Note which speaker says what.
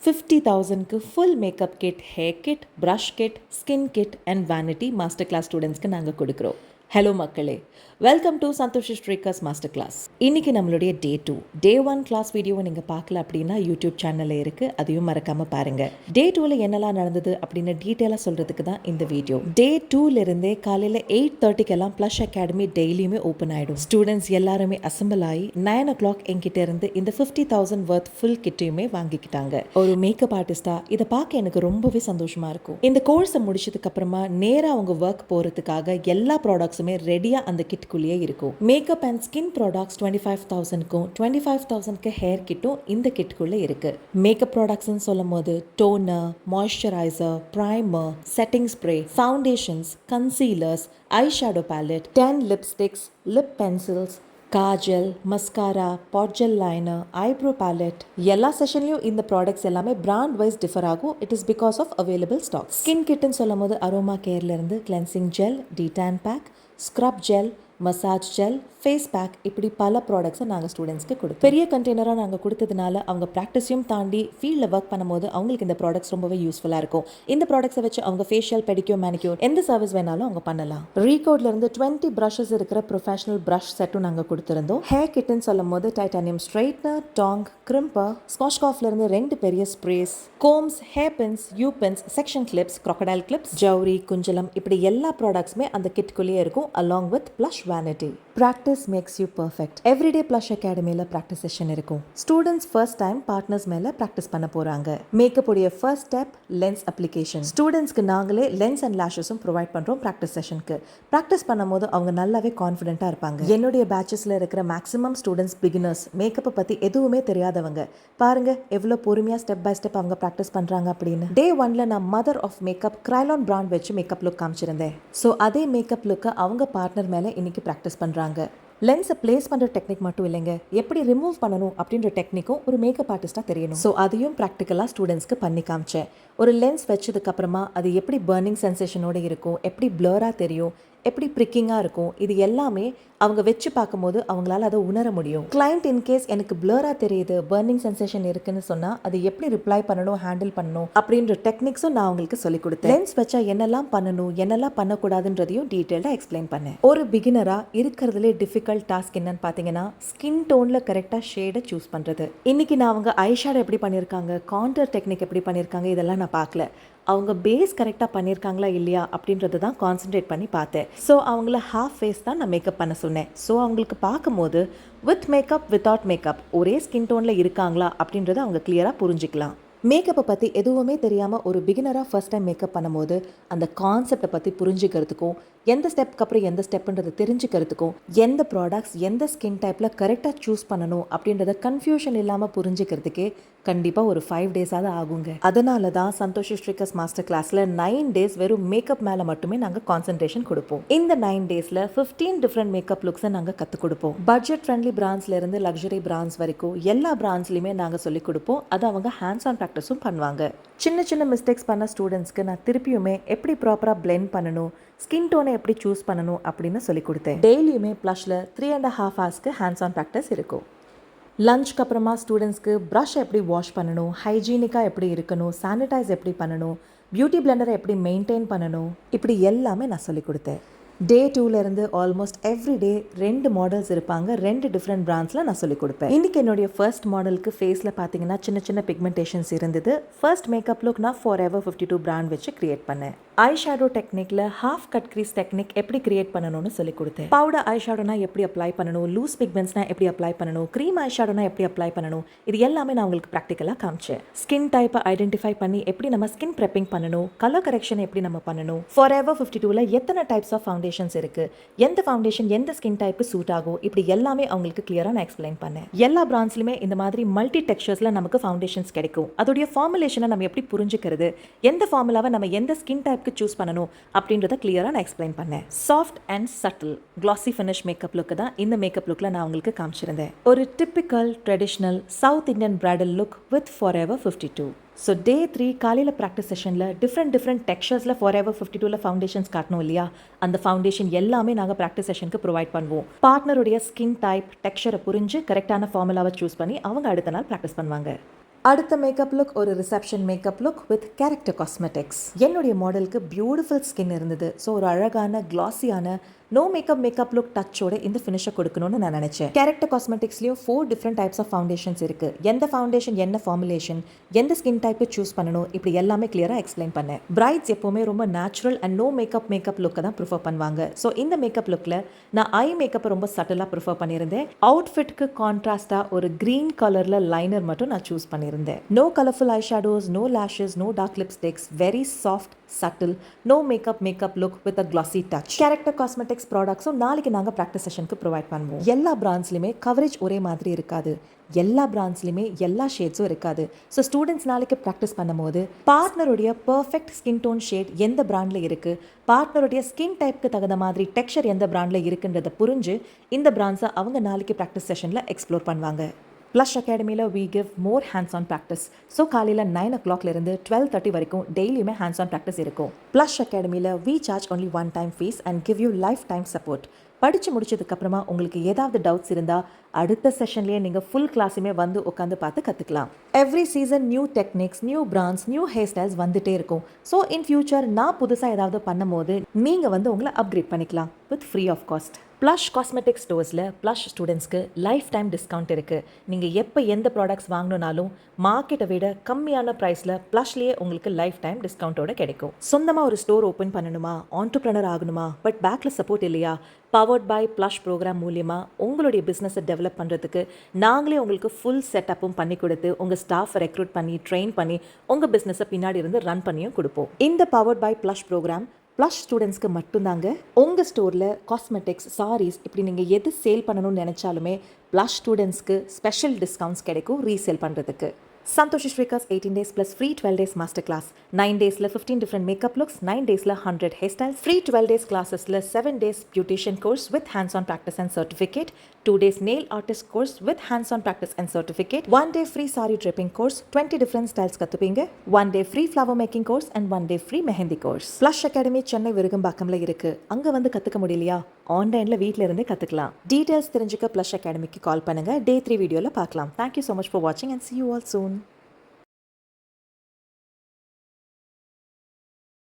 Speaker 1: 50,000க்கு full makeup kit, hair kit, brush kit, skin kit and vanity master class ஸ்டூடெண்ட்ஸ்க்கு நாங்கள் கொடுக்குறோம். Hello மக்களே, welcome to SanthoshiSrikar's master class. இன்றைக்கி நம்மளுடைய டே 2. டே 1 class வீடியோவை நீங்கள் பார்க்கல அப்படின்னா யூடியூப் சேனலில் இருக்குது, அதையும் மறக்காமல் பாருங்கள். டே 2ல் என்னெல்லாம் நடந்தது அப்படின்னு டீட்டெயிலாக சொல்கிறதுக்கு தான் இந்த வீடியோ. டே 2லேருந்தே காலையில் 8:30க்கெல்லாம் ப்ளஷ் அகாடமி டெய்லியுமே ஓப்பன் ஆகிடும். ஸ்டூடெண்ட்ஸ் எல்லாருமே அசம்பிள் ஆகி 9 o'clock என்கிட்ட இருந்து இந்த 50,000 worth ஃபுல் கிட்டையுமே வாங்கிக்கிட்டாங்க. ஒரு மேக்கப் ஆர்டிஸ்டாக இதை பார்க்க எனக்கு ரொம்பவே சந்தோஷமாக இருக்கும். இந்த கோர்ஸை முடிச்சதுக்கு அப்புறமா நேராக அவங்க ஒர்க் போகிறதுக்காக எல்லா ப்ராடக்ட்ஸுமே ரெடியாக அந்த கிட்குள்ளேயே இருக்கும். மேக்கப் அண்ட் ஸ்கின் ப்ராடக்ட்ஸ் 25,000க்கும் 25,000க்கு ஹேர் கிட்டும் இந்த கிட்குள்ளே இருக்கு. மேக்கப் ப்ராடக்ட்ஸ்ன்னு சொல்லும் போது toner, moisturizer, primer, setting spray, foundations, concealers, eye shadow palette, 10 lipsticks, lip pencils, kajal, mascara, pot gel liner, eyebrow palette, எல்லா செஷன்லையும் இந்த ப்ராடக்ட்ஸ் எல்லாமே பிராண்ட் வைஸ் டிஃபர் ஆகும். It is because of available stock. Skin கிட்னு சொல்லும் போது அரோமா கேர்லேருந்து cleansing gel, detan pack, scrub gel, massage gel, face back, இப்படி பல ப்ராடக்ட்ஸை நாங்கள் ஸ்டூடெண்ட்ஸ்க்கு கொடுத்தோம். பெரிய கண்டெய்னராக நாங்கள் கொடுத்ததுனால அவங்க ப்ராக்டிஸையும் தாண்டி ஃபீல்டில் ஒர்க் பண்ணும்போது அவங்களுக்கு இந்த ப்ராடக்ட்ஸ் ரொம்பவே யூஸ்ஃபுல்லாக இருக்கும். இந்த ப்ராடக்ட்ஸை வச்சு அவங்க ஃபேஷியல், பெடிக்யூர், மேனிக்யூர் எந்த சர்வீஸ் வேணாலும் அவங்க பண்ணலாம். ரீகோட்லேருந்து 20 ப்ரஷஸ் இருக்கிற ப்ரொஃபஷனல் ப்ரஷ் செட்டும் நாங்கள் கொடுத்துருந்தோம். ஹேர் கிட்னு சொல்லும் போது டைட்டானியம் ஸ்ட்ரைட்னர், டாங், கிரிம்பர், ஸ்காட்ச்காஃப்லேருந்து 2 பெரிய sprays, combs, hair pins, U pins, section clips, crocodile clips, ஜவுரி, குஞ்சலம், இப்படி எல்லா ப்ராடக்ட்ஸுமே அந்த கிட்குள்ளேயே இருக்கும். Along with Plush vanity. Practice makes you perfect. Everyday Plush அகாடமியில் ப்ராக்டிஸ் செஷன் இருக்கும். ஸ்டூடெண்ட்ஸ் ஃபர்ஸ்ட் டைம் பார்ட்னர்ஸ் மேலே ப்ராக்டிஸ் பண்ண போகிறாங்க. மேக்கப் உடைய ஃபர்ஸ்ட் ஸ்டெப் லென்ஸ் அப்ளிகேஷன். ஸ்டூடெண்ட்ஸ்க்கு நாங்களே லென்ஸ் அண்ட் லேஷஸும் ப்ரொவைட் பண்ணுறோம் ப்ராக்டிஸ் செஷனுக்கு. ப்ராக்டிஸ் பண்ணும்போது அவங்க நல்லாவே கான்ஃபிடென்ட்டாக இருப்பாங்க. என்னுடைய பேட்சஸில் இருக்கிற மேக்ஸிமம் ஸ்டூடெண்ட்ஸ் பிகினர்ஸ், மேக்கப்பை பற்றி எதுவுமே தெரியாதவங்க. பாருங்க எவ்வளோ பொறுமையாக ஸ்டெப் பை ஸ்டெப் அவங்க ப்ராக்டிஸ் பண்ணுறாங்க அப்படின்னு. டே 1ல் நான் மதர் ஆஃப் மேக்கப் கிரைலான் பிராண்ட் வச்சு மேக்கப் லுக் காமிச்சிருந்தேன். ஸோ அதே மேக்கப் லுக்கை அவங்க பார்ட்னர் மேலே இன்னைக்கு ப்ராக்டிஸ் பண்ணுறாங்க. லென்ஸை பிளேஸ் பண்ணுற டெக்னிக் மட்டும் இல்லைங்க, எப்படி ரிமூவ் பண்ணணும் அப்படின்ற டெக்னிக்கும் ஒரு மேக்கப் ஆர்டிஸ்டாக தெரியணும். ஸோ அதையும் ப்ராக்டிக்கலாக ஸ்டூடெண்ட்ஸ்க்கு பண்ணி காமிச்சேன். ஒரு லென்ஸ் வச்சதுக்கப்புறமா அது எப்படி பர்னிங் சென்சேஷனோடு இருக்கும், எப்படி பிளராக தெரியும், எப்படி ப்ரிக்கிங்காக இருக்கும், இது எல்லாமே அவங்க வச்சு பார்க்கும்போது அவங்களால அதை உணர முடியும். கிளைண்ட் இன்கேஸ் எனக்கு பிளராக தெரியுது, பர்னிங் சென்சேஷன் இருக்குன்னு சொன்னால் அது எப்படி ரிப்ளை பண்ணணும், ஹேண்டில் பண்ணணும் அப்படின்ற டெக்னிக்ஸும் நான் அவங்களுக்கு சொல்லிக் கொடுத்தேன். லென்ஸ் வச்சா என்னெல்லாம் பண்ணணும், என்னெல்லாம் பண்ணக்கூடாதுன்றதையும் டீட்டெயிலாக எக்ஸ்பிளைன் பண்ணேன். ஒரு பிகினராக இருக்கிறதுலே டிஃபிகல்ட் டாஸ்க் என்னன்னு பார்த்தீங்கன்னா ஸ்கின் டோனில் கரெக்டாக ஷேடை சூஸ் பண்ணுறது. இன்னைக்கு நான் அவங்க ஐ ஷேடோ எப்படி பண்ணியிருக்காங்க, கான்டர் டெக்னிக் எப்படி பண்ணியிருக்காங்க, இதெல்லாம் நான் பார்க்கல. அவங்க பேஸ் கரெக்டாக பண்ணியிருக்காங்களா இல்லையா அப்படின்றத தான் கான்சென்ட்ரேட் பண்ணி பார்த்தேன். ஸோ அவங்கள ஹாஃப் ஃபேஸ் தான் நான் மேக்கப் பண்ண சொன்னேன். ஸோ அவங்களுக்கு பார்க்கும்போது வித் மேக்கப், வித்தவுட் மேக்கப் ஒரே ஸ்கின் டோனில் இருக்காங்களா அப்படின்றத அவங்க கிளியராக புரிஞ்சிக்கலாம். மேக்கப்பை பற்றி எதுவுமே தெரியாமல் ஒரு பிகினராக ஃபர்ஸ்ட் டைம் மேக்கப் பண்ணும்போது அந்த கான்செப்டை பற்றி புரிஞ்சுக்கிறதுக்கும், எந்த ஸ்டெப்க்கு அப்புறம் எந்த ஸ்டெப்புன்றதை தெரிஞ்சுக்கிறதுக்கும், எந்த ப்ராடக்ட்ஸ் எந்த ஸ்கின் டைப்பில் கரெக்டாக சூஸ் பண்ணணும் அப்படின்றத கன்ஃபியூஷன் இல்லாமல் புரிஞ்சுக்கிறதுக்கே கண்டிப்பாக ஒரு 5 டேஸாவது ஆகுங்க. அதனால தான் SanthoshiSrikar's மாஸ்டர் கிளாஸில் 9 டேஸ் வெறும் மேக்கப் மேலே மட்டுமே நாங்கள் கான்சன்ட்ரேஷன் கொடுப்போம். இந்த 9 டேஸில் 15 டிஃப்ரெண்ட் மேக்கப் லுக்ஸை நாங்கள் கற்றுக் கொடுப்போம். பட்ஜெட் ஃப்ரெண்ட்லி பிராண்ட்ஸ்லேருந்து லக்ஸரி பிராண்ட்ஸ் வரைக்கும் எல்லா பிராண்ட்ஸ்லையுமே நாங்கள் சொல்லிக் கொடுப்போம். அதை அவங்க ஹேண்ட்ஸ் ஆன் ப்ராக்டிஸும் பண்ணுவாங்க. சின்ன சின்ன மிஸ்டேக்ஸ் பண்ண ஸ்டூடெண்ட்ஸ்க்கு நான் திருப்பியுமே எப்படி ப்ராப்பராக பிளெண்ட் பண்ணணும், ஸ்கின் டோனை எப்படி சூஸ் பண்ணணும் அப்படின்னு சொல்லிக் கொடுத்தேன். டெய்லியுமே ப்ளஷில் 3.5 ஹவர்ஸ்க்கு ஹேண்ட்ஸ் ஆன் ப்ராக்டிஸ் இருக்கும். லஞ்சுக்கு அப்புறமா ஸ்டூடெண்ட்ஸ்க்கு ப்ரஷ் எப்படி வாஷ் பண்ணணும், ஹைஜீனிக்காக எப்படி இருக்கணும், சானிடைஸ் எப்படி பண்ணணும், பியூட்டி பிளெண்டரை எப்படி மெயின்டைன் பண்ணணும், இப்படி எல்லாமே நான் சொல்லிக் கொடுத்தேன். டே 2லேருந்து ஆல்மோஸ்ட் எவ்ரி டே 2 மாடல்ஸ் இருப்பாங்க. 2 டிஃப்ரெண்ட் பிராண்ட்ஸில் நான் சொல்லிக் கொடுப்பேன். இன்றைக்கி என்னுடைய ஃபர்ஸ்ட் மாடலுக்கு ஃபேஸில் பார்த்தீங்கன்னா சின்ன சின்ன பிக்மெண்டேஷன்ஸ் இருந்தது. ஃபர்ஸ்ட் மேக்கப் லுக் நான் Forever 52 பிராண்ட் வச்சு கிரியேட் பண்ணேன். ஐ ஷேடோ டெக்னிக்கில் ஹாஃப் கட் க்ரீஸ் டெக்னிக் எப்படி கிரியேட் பண்ணணும்னு சொல்லிக் கொடுத்தேன். பவுடர் ஐ ஷேடோனா எப்படி அப்ளை பண்ணணும், லூஸ் பிக்மெண்ட்ஸ்னா எப்படி அப்ளை பண்ணணும், க்ரீம் ஐ ஷேடோனா எப்படி அப்ளை பண்ணணும், இது எல்லாமே நான் உங்களுக்கு ப்ராக்டிக்கலாக காமிச்சேன். ஸ்கின் டைப்பை ஐடென்டிஃபை பண்ணி எப்படி நம்ம ஸ்கின் ப்ரெப்பிங் பண்ணணும், கலர் கரெக்ஷன் எப்படி நம்ம பண்ணணும், Forever 52ல் எத்தனை டைப்ஸ் ஆஃப் ஃபவுண்டேஷன்ஸ் இருக்குது, எந்த ஃபவுண்டேஷன் எந்த ஸ்கின் டைப்புக்கு சூட் ஆகும், இப்படி எல்லாமே அவங்களுக்கு கிளியராக நான் எக்ஸ்பிளைன் பண்ணேன். எல்லா பிராண்ட்ஸ்லையுமே இந்த மாதிரி மல்டி டெக்ஸ்சர்ஸில் நமக்கு ஃபவுண்டேஷன்ஸ் கிடைக்கும். அதோடைய ஃபார்முலேஷனை நம்ம எப்படி புரிஞ்சுக்கிறது, எந்த ஃபார்முலாவை நம்ம எந்த ஸ்கின் டைப்புக்கு சூஸ் பண்ணணும் அப்படின்றத கிளியராக நான் எக்ஸ்பிளைன் பண்ணேன். Soft and subtle classy finish makeup look தான் இந்த மேக்கப் லுக்கில் நான் உங்களுக்கு காமிச்சிருந்தேன். ஒரு typical traditional South Indian bridal look with Forever 52. So day 3 காலையில் ப்ராக்டிஸ் செஷனில் டிஃப்ரெண்ட் டெக்ஸ்சர்ஸில் Forever 52ல் ஃபவுண்டேஷன்ஸ் காட்டணும் இல்லையா, அந்த ஃபவுண்டேஷன் எல்லாமே நாங்கள் ப்ராக்டிஸ் செஷனுக்கு ப்ரொவைட் பண்ணுவோம். பார்ட்னருடைய ஸ்கின் டைப், டெக்ஸ்சரை புரிஞ்சு கரெக்டான ஃபார்முலாவை சூஸ் பண்ணி அவங்க அடுத்த நாள் ப்ராக்டிஸ் பண்ணுவாங்க. அடுத்த மேக்கப் லுக் ஒரு reception makeup look with character cosmetics. என்னுடைய மாடலுக்கு பியூட்டிஃபுல் ஸ்கின் இருந்தது. ஸோ ஒரு அழகான கிளாஸியான நோ மேக்கப் லுக் டச்சோட இந்த ஃபினிஷை கொடுக்கணும்னு நான் நினைச்சேன். கேரக்டர் காஸ்மெட்டிக்ஸ்லயும் 4 டிஃப்ரெண்ட் டைப்ஸ் ஆஃப் ஃபவுண்டேஷன்ஸ் இருக்கு. எந்த ஃபவுண்டேஷன் என்ன ஃபார்முலேஷன், எந்த ஸ்கின் டைப்பு சூஸ் பண்ணணும், இப்படி எல்லாமே கிளியரா எக்ஸ்பிளைன் பண்ணேன். பிரைட்ஸ் எப்பவுமே ரொம்ப நேச்சுரல் அண்ட் நோ மேக்கப் லுக்கை தான் ப்ரிஃபர் பண்ணுவாங்க. ஸோ இந்த மேக்கப் லுக்ல நான் ஐ மேக்கப்பை ரொம்ப சட்டலாக ப்ரிஃபர் பண்ணியிருந்தேன். அவுட்ஃபிட்க்கு கான்ட்ராஸ்டா ஒரு கிரீன் கலர்ல லைனர் மட்டும் நான் சூஸ் பண்ணியிருந்தேன். No colourful eye shadows, no lashes, no dark lipsticks, very soft, subtle, no makeup look with a glossy touch. Character Cosmetics ப்ராடக்ட்ஸும் நாளைக்கு நாங்கள் ப்ராக்டிஸ் செஷனுக்கு ப்ரொவைட் பண்ணுவோம். எல்லா பிராண்ட்ஸ்லையுமே கவரேஜ் ஒரே மாதிரி இருக்காது. எல்லா பிராண்ட்ஸ்லையுமே எல்லா ஷேட்ஸும் இருக்காது. ஸோ ஸ்டூடெண்ட்ஸ் நாளைக்கு ப்ராக்டிஸ் பண்ணும்போது பார்ட்னருடைய பர்ஃபெக்ட் ஸ்கின் டோன் ஷேட் எந்த பிராண்டில் இருக்குது, பார்ட்னருடைய ஸ்கின் டைப்புக்கு தகுந்த மாதிரி டெக்ஸ்சர் எந்த பிராண்டில் இருக்குன்றதை புரிஞ்சு இந்த பிராண்ட்ஸை அவங்க நாளைக்கு ப்ராக்டிஸ் செஷனில் எக்ஸ்ப்ளோர் பண்ணுவாங்க. Plush Academy we give more hands-on practice. So காலையில் 9 o'clock இருந்து 12:30 வரைக்கும் டெய்லியுமே hands-on practice இருக்கும். Plush Academy we charge only one time fees and give you lifetime support. படித்து முடிச்சதுக்கப்புறமா உங்களுக்கு ஏதாவது டவுட்ஸ் இருந்தால் அடுத்த செஷன்லேயே நீங்கள் ஃபுல் கிளாஸுமே வந்து உட்காந்து பார்த்து கற்றுக்கலாம். Every season new techniques, new brands, new hair styles வந்துட்டே இருக்கும். ஸோ இன் ஃபியூச்சர் நான் புதுசாக ஏதாவது பண்ணும்போது நீங்கள் வந்து உங்களை அப்கிரேட் பண்ணிக்கலாம் with free of cost. Plush cosmetic ஸ்டோர்ஸில் Plush ஸ்டூடெண்ட்ஸ்க்கு லைஃப் டைம் டிஸ்கவுண்ட் இருக்குது. நீங்கள் எப்போ எந்த ப்ராடக்ட்ஸ் வாங்கணுனாலும் மார்க்கெட்டை விட கம்மியான ப்ரைஸில் Plushலேயே உங்களுக்கு லைஃப் டைம் டிஸ்கவுண்ட்டோட கிடைக்கும். சொந்தமாக ஒரு ஸ்டோர் ஓப்பன் பண்ணணுமா, ஆண்டர்ப்ரனர் ஆகணுமா, பட் பேக்கில் சப்போர்ட் இல்லையா, பவர்ட் பை Plush ப்ரோக்ராம் மூலியமாக உங்களுடைய பிஸ்னஸை டெவலப் பண்ணுறதுக்கு நாங்களே உங்களுக்கு ஃபுல் செட்டப்பும் பண்ணி கொடுத்து உங்கள் ஸ்டாஃபை ரெக்ரூட் பண்ணி ட்ரெயின் பண்ணி உங்கள் பிஸ்னஸை பின்னாடி இருந்து ரன் பண்ணியும் கொடுப்போம். இந்த powered by Plush programme Plush ஸ்டூடெண்ட்ஸ்க்கு மட்டும்தாங்க. உங்கள் ஸ்டோரில் காஸ்மெட்டிக்ஸ், சாரீஸ் இப்படி நீங்கள் எது சேல் பண்ணணும்னு நினச்சாலுமே Plush ஸ்டூடெண்ட்ஸ்க்கு ஸ்பெஷல் டிஸ்கவுண்ட்ஸ் கிடைக்கும் ரீசேல் பண்ணுறதுக்கு. SanthoshiSrikar's 18 days plus free 12 days masterclass. 9 days 15 different makeup looks, 9 days 100 hairstyles, free 12 days classes 7 days Beautician course with hands-on practice and certificate, 2 days nail artist course with hands-on practice and certificate, 1 day free saree draping course, 20 different styles kathupinga, 1 day free flower making course and 1 day free Mehendi course. Plush Academy Chennai July18th இருக்கு. அங்க வந்து கத்துக்க முடியலையா? ஆன்லைன்ல வீட்ல இருந்தே கத்துக்கலாம். Details தெரிஞ்சுக்க Plush Academyக்கு கால் பண்ணுங்க. Day 3 வீடியோல பார்க்கலாம். Thank you so much for watching and see you all soon.